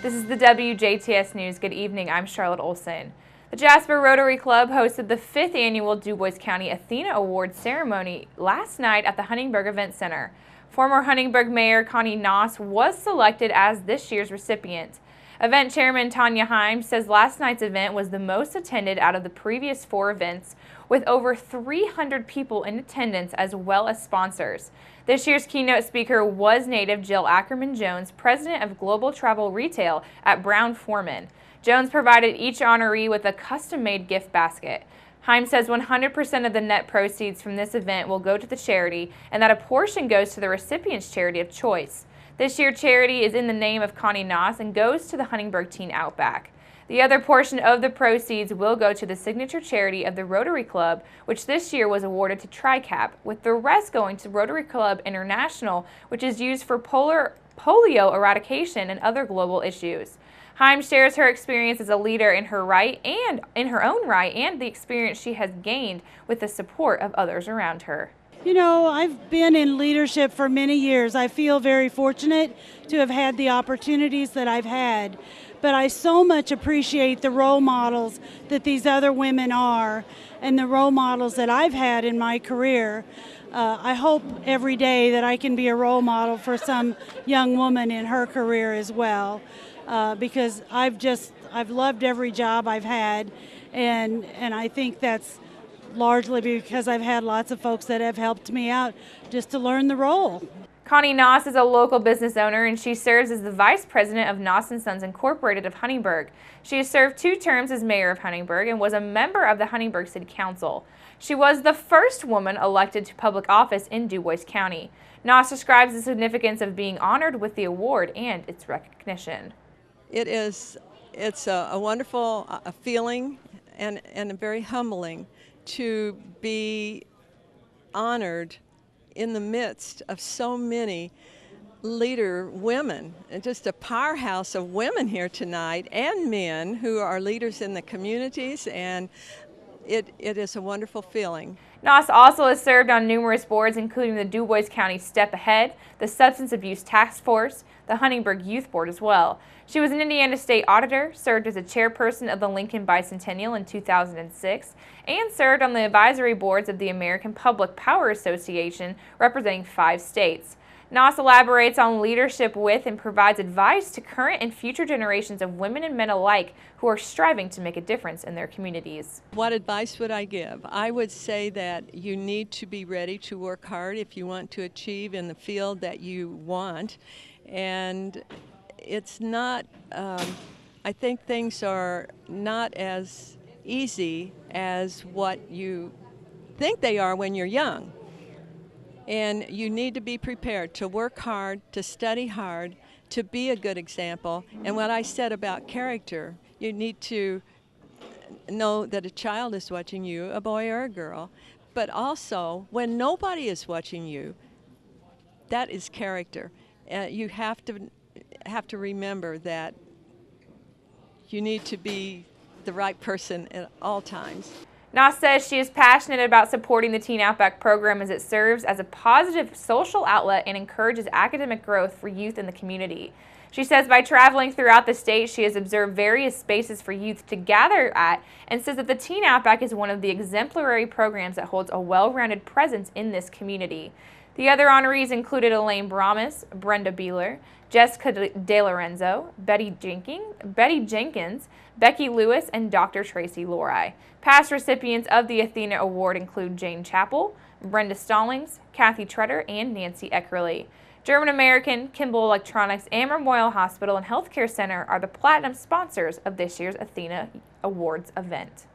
This is the WJTS News. Good evening. I'm Charlotte Olson. The Jasper Rotary Club hosted the 5th annual Dubois County Athena Awards ceremony last night at the Huntingburg Event Center. Former Huntingburg Mayor Connie Noss was selected as this year's recipient. Event Chairman Tanya Himes says last night's event was the most attended out of the previous 4 events, with over 300 people in attendance as well as sponsors. This year's keynote speaker was native Jill Ackerman-Jones, president of Global Travel Retail at Brown-Forman. Jones provided each honoree with a custom-made gift basket. Himes says 100% of the net proceeds from this event will go to the charity and that a portion goes to the recipient's charity of choice. This year's charity is in the name of Connie Noss and goes to the Huntingburg Teen Outback. The other portion of the proceeds will go to the signature charity of the Rotary Club, which this year was awarded to TriCap, with the rest going to Rotary Club International, which is used for polio eradication and other global issues. Himes shares her experience as a leader in her own right and the experience she has gained with the support of others around her. You know, I've been in leadership for many years. I feel very fortunate to have had the opportunities that I've had. But I so much appreciate the role models that these other women are and the role models that I've had in my career. I hope every day that I can be a role model for some young woman in her career as well, because I've loved every job I've had, and I think that's largely because I've had lots of folks that have helped me out just to learn the role. Connie Noss is a local business owner and she serves as the vice president of Noss & Sons Incorporated of Huntingburg. She has served 2 terms as mayor of Huntingburg and was a member of the Huntingburg City Council. She was the first woman elected to public office in Dubois County. Noss describes the significance of being honored with the award and its recognition. It's a wonderful feeling and very humbling to be honored in the midst of so many leader women, and just a powerhouse of women here tonight and men who are leaders in the communities, and it is a wonderful feeling. Noss also has served on numerous boards, including the Dubois County Step Ahead, the Substance Abuse Task Force, the Huntingburg Youth Board as well. She was an Indiana State Auditor, served as a chairperson of the Lincoln Bicentennial in 2006, and served on the advisory boards of the American Public Power Association, representing 5 states. Noss elaborates on leadership with and provides advice to current and future generations of women and men alike who are striving to make a difference in their communities. What advice would I give? I would say that you need to be ready to work hard if you want to achieve in the field that you want. And it's not, I think things are not as easy as what you think they are when you're young. And you need to be prepared to work hard, to study hard, to be a good example. And what I said about character, you need to know that a child is watching you, a boy or a girl, but also when nobody is watching you, that is character. You have to remember that you need to be the right person at all times. Noss says she is passionate about supporting the Teen Outback program as it serves as a positive social outlet and encourages academic growth for youth in the community. She says by traveling throughout the state, she has observed various spaces for youth to gather at and says that the Teen Outback is one of the exemplary programs that holds a well-rounded presence in this community. The other honorees included Elaine Bramas, Brenda Beeler, Jessica DeLorenzo, Betty Jenkins, Becky Lewis, and Dr. Tracy Lorai. Past recipients of the Athena Award include Jane Chappell, Brenda Stallings, Kathy Treader, and Nancy Eckerly. German American, Kimball Electronics, and Memorial Hospital and Healthcare Center are the platinum sponsors of this year's Athena Awards event.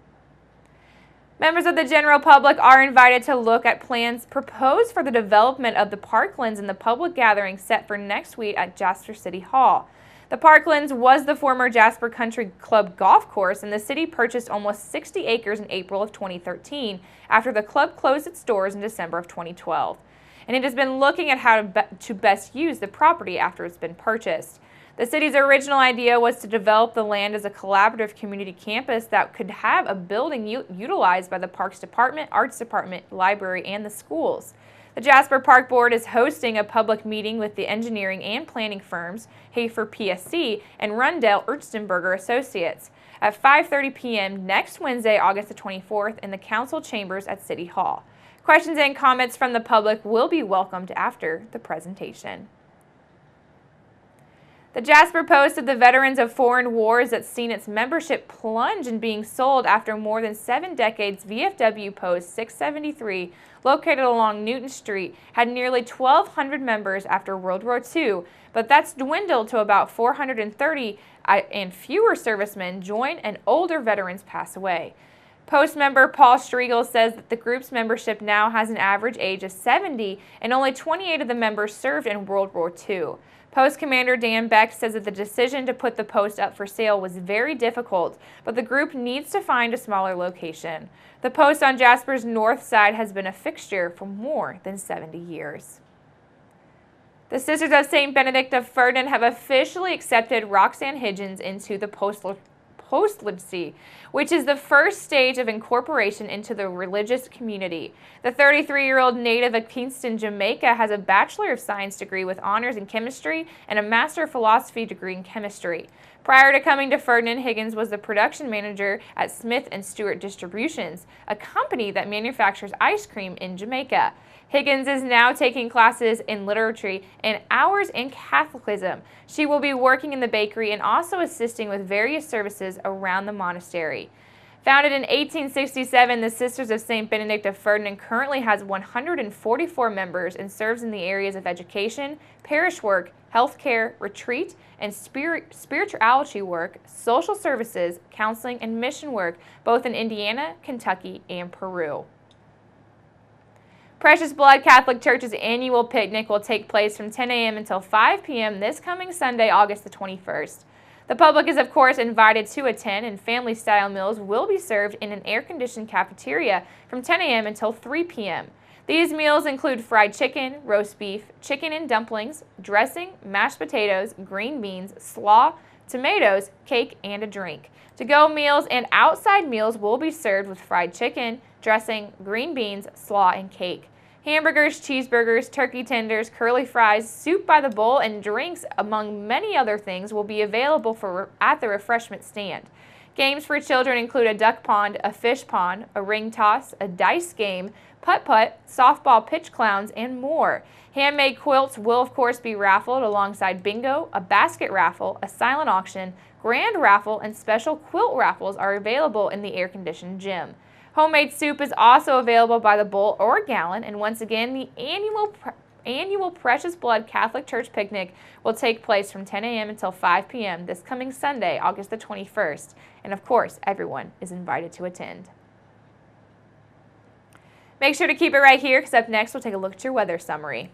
Members of the general public are invited to look at plans proposed for the development of the Parklands in the public gathering set for next week at Jasper City Hall. The Parklands was the former Jasper Country Club golf course, and the city purchased almost 60 acres in April of 2013 after the club closed its doors in December of 2012. And it has been looking at how to best use the property after it's been purchased. The city's original idea was to develop the land as a collaborative community campus that could have a building utilized by the Parks Department, Arts Department, Library, and the schools. The Jasper Park Board is hosting a public meeting with the engineering and planning firms Hafer PSC and Rundell Erstenberger Associates at 5:30 p.m. next Wednesday, August the 24th in the council chambers at City Hall. Questions and comments from the public will be welcomed after the presentation. The Jasper Post of the Veterans of Foreign Wars that's seen its membership plunge in being sold after more than 7 decades. VFW Post 673, located along Newton Street, had nearly 1,200 members after World War II, but that's dwindled to about 430 and fewer servicemen join and older veterans pass away. Post member Paul Striegel says that the group's membership now has an average age of 70 and only 28 of the members served in World War II. Post Commander Dan Beck says that the decision to put the post up for sale was very difficult, but the group needs to find a smaller location. The post on Jasper's north side has been a fixture for more than 70 years. The Sisters of St. Benedict of Ferdinand have officially accepted Roxanne Higgins into the postlicency, which is the first stage of incorporation into the religious community. The 33-year-old native of Kingston, Jamaica, has a Bachelor of Science degree with honors in chemistry and a Master of Philosophy degree in chemistry. Prior to coming to Ferdinand, Higgins was the production manager at Smith & Stewart Distributions, a company that manufactures ice cream in Jamaica. Higgins is now taking classes in literature and hours in Catholicism. She will be working in the bakery and also assisting with various services around the monastery. Founded in 1867, the Sisters of St. Benedict of Ferdinand currently has 144 members and serves in the areas of education, parish work, healthcare, retreat, and spirituality work, social services, counseling, and mission work, both in Indiana, Kentucky, and Peru. Precious Blood Catholic Church's annual picnic will take place from 10 a.m. until 5 p.m. this coming Sunday, August the 21st. The public is, of course, invited to attend, and family-style meals will be served in an air-conditioned cafeteria from 10 a.m. until 3 p.m. These meals include fried chicken, roast beef, chicken and dumplings, dressing, mashed potatoes, green beans, slaw, tomatoes, cake, and a drink. To-go meals and outside meals will be served with fried chicken, dressing, green beans, slaw, and cake. Hamburgers, cheeseburgers, turkey tenders, curly fries, soup by the bowl, and drinks, among many other things, will be available at the refreshment stand. Games for children include a duck pond, a fish pond, a ring toss, a dice game, putt-putt, softball pitch clowns, and more. Handmade quilts will, of course, be raffled alongside bingo, a basket raffle, a silent auction, grand raffle, and special quilt raffles are available in the air-conditioned gym. Homemade soup is also available by the bowl or gallon, and once again, the annual Precious Blood Catholic Church picnic will take place from 10 a.m. until 5 p.m. this coming Sunday, August the 21st, and of course, everyone is invited to attend. Make sure to keep it right here, because up next, we'll take a look at your weather summary.